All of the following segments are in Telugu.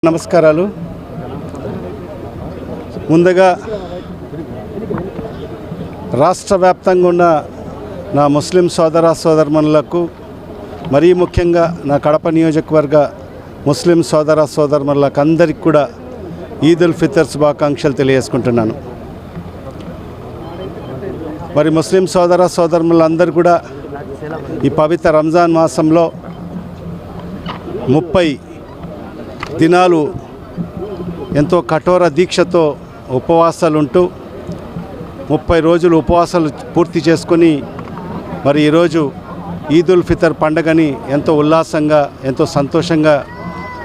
నమస్కారాలు. ముందుగా రాష్ట్ర వ్యాప్తంగా ఉన్న నా ముస్లిం సోదరమణులకు, మరీ ముఖ్యంగా నా కడప నియోజకవర్గ ముస్లిం సోదరమణులకు అందరికీ కూడా ఈద్ ఉల్ ఫితర్ శుభాకాంక్షలు తెలియజేసుకుంటున్నాను. మరి ముస్లిం సోదరమణులందరూ కూడా ఈ పవిత్ర రంజాన్ మాసంలో 30 దినాలు ఎంతో కఠోర దీక్షతో ఉపవాసాలుంటూ 30 రోజులు ఉపవాసాలు పూర్తి చేసుకొని మరి ఈరోజు ఈద్ ఉల్ ఫితర్ పండుగని ఎంతో ఉల్లాసంగా, ఎంతో సంతోషంగా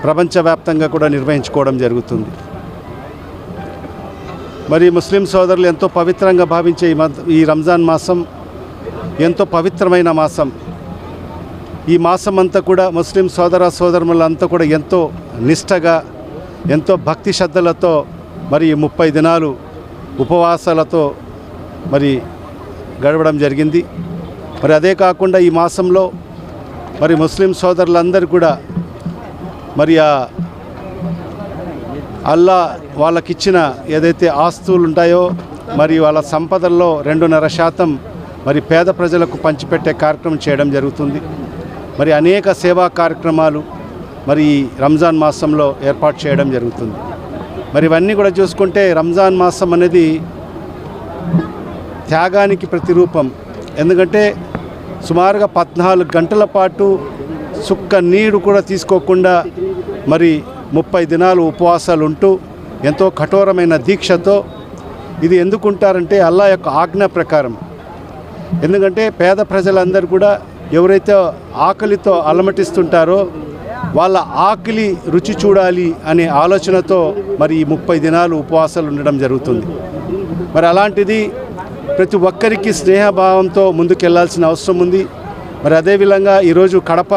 ప్రపంచవ్యాప్తంగా కూడా నిర్వహించుకోవడం జరుగుతుంది. మరి ముస్లిం సోదరులు ఎంతో పవిత్రంగా భావించే ఈ రంజాన్ మాసం ఎంతో పవిత్రమైన మాసం. ఈ మాసం అంతా కూడా ముస్లిం సోదరులంతా కూడా ఎంతో నిష్టగా, ఎంతో భక్తి శ్రద్ధలతో మరి 30 దినాలు ఉపవాసాలతో మరి గడవడం జరిగింది. మరి అదే కాకుండా ఈ మాసంలో మరి ముస్లిం సోదరులందరూ కూడా మరి అల్లా వాళ్ళకిచ్చిన ఏదైతే ఆస్తులు ఉంటాయో మరి వాళ్ళ సంపదల్లో 2.5% మరి పేద ప్రజలకు పంచిపెట్టే కార్యక్రమం చేయడం జరుగుతుంది. మరి అనేక సేవా కార్యక్రమాలు మరి రంజాన్ మాసంలో ఏర్పాటు చేయడం జరుగుతుంది. మరి ఇవన్నీ కూడా చూసుకుంటే రంజాన్ మాసం అనేది త్యాగానికి ప్రతిరూపం. ఎందుకంటే సుమారుగా 14 గంటల పాటు సుక్క నీరు కూడా తీసుకోకుండా మరి 30 దినాలు ఉపవాసాలు ఉంటూ ఎంతో కఠోరమైన దీక్షతో ఇది ఎందుకుంటారంటే అల్లా యొక్క ఆజ్ఞ ప్రకారం. ఎందుకంటే పేద ప్రజలందరూ కూడా ఎవరైతే ఆకలితో అలమటిస్తుంటారో వాళ్ళ ఆకలి రుచి చూడాలి అనే ఆలోచనతో మరి ఈ 30 దినాలు ఉపవాసాలు ఉండడం జరుగుతుంది. మరి అలాంటిది ప్రతి ఒక్కరికి స్నేహభావంతో ముందుకెళ్లాల్సిన అవసరం ఉంది. మరి అదేవిధంగా ఈరోజు కడప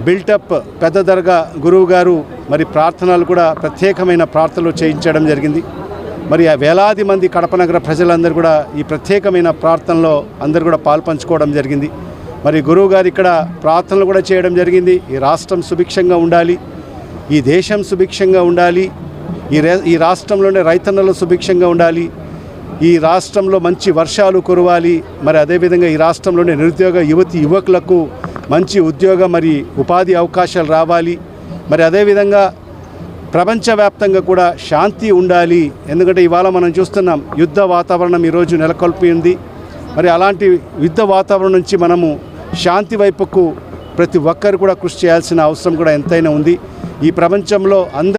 బిల్టప్ పెద్ద దర్గా గురువు గారు మరి ప్రార్థనలు కూడా ప్రత్యేకమైన ప్రార్థనలు చేయించడం జరిగింది. మరి వేలాది మంది కడప నగర ప్రజలందరూ కూడా ఈ ప్రత్యేకమైన ప్రార్థనలో అందరూ కూడా పాల్పంచుకోవడం జరిగింది. మరి గురువు గారు ఇక్కడ ప్రార్థనలు కూడా చేయడం జరిగింది. ఈ రాష్ట్రం సుభిక్షంగా ఉండాలి, ఈ దేశం సుభిక్షంగా ఉండాలి, ఈ రాష్ట్రంలోనే రైతన్నలు సుభిక్షంగా ఉండాలి, ఈ రాష్ట్రంలో మంచి వర్షాలు కురవాలి, మరి అదేవిధంగా ఈ రాష్ట్రంలోనే నిరుద్యోగ యువకులకు మంచి ఉద్యోగ మరి ఉపాధి అవకాశాలు రావాలి, మరి అదేవిధంగా ప్రపంచవ్యాప్తంగా కూడా శాంతి ఉండాలి. ఎందుకంటే ఇవాళ మనం చూస్తున్నాం యుద్ధ వాతావరణం ఈరోజు నెలకొల్పి ఉంది. మరి అలాంటి యుద్ధ వాతావరణం నుంచి మనము శాంతి వైపుకు ప్రతి ఒక్కరు కూడా కృషి చేయాల్సిన అవసరం కూడా ఎంతైనా ఉంది. ఈ ప్రపంచంలో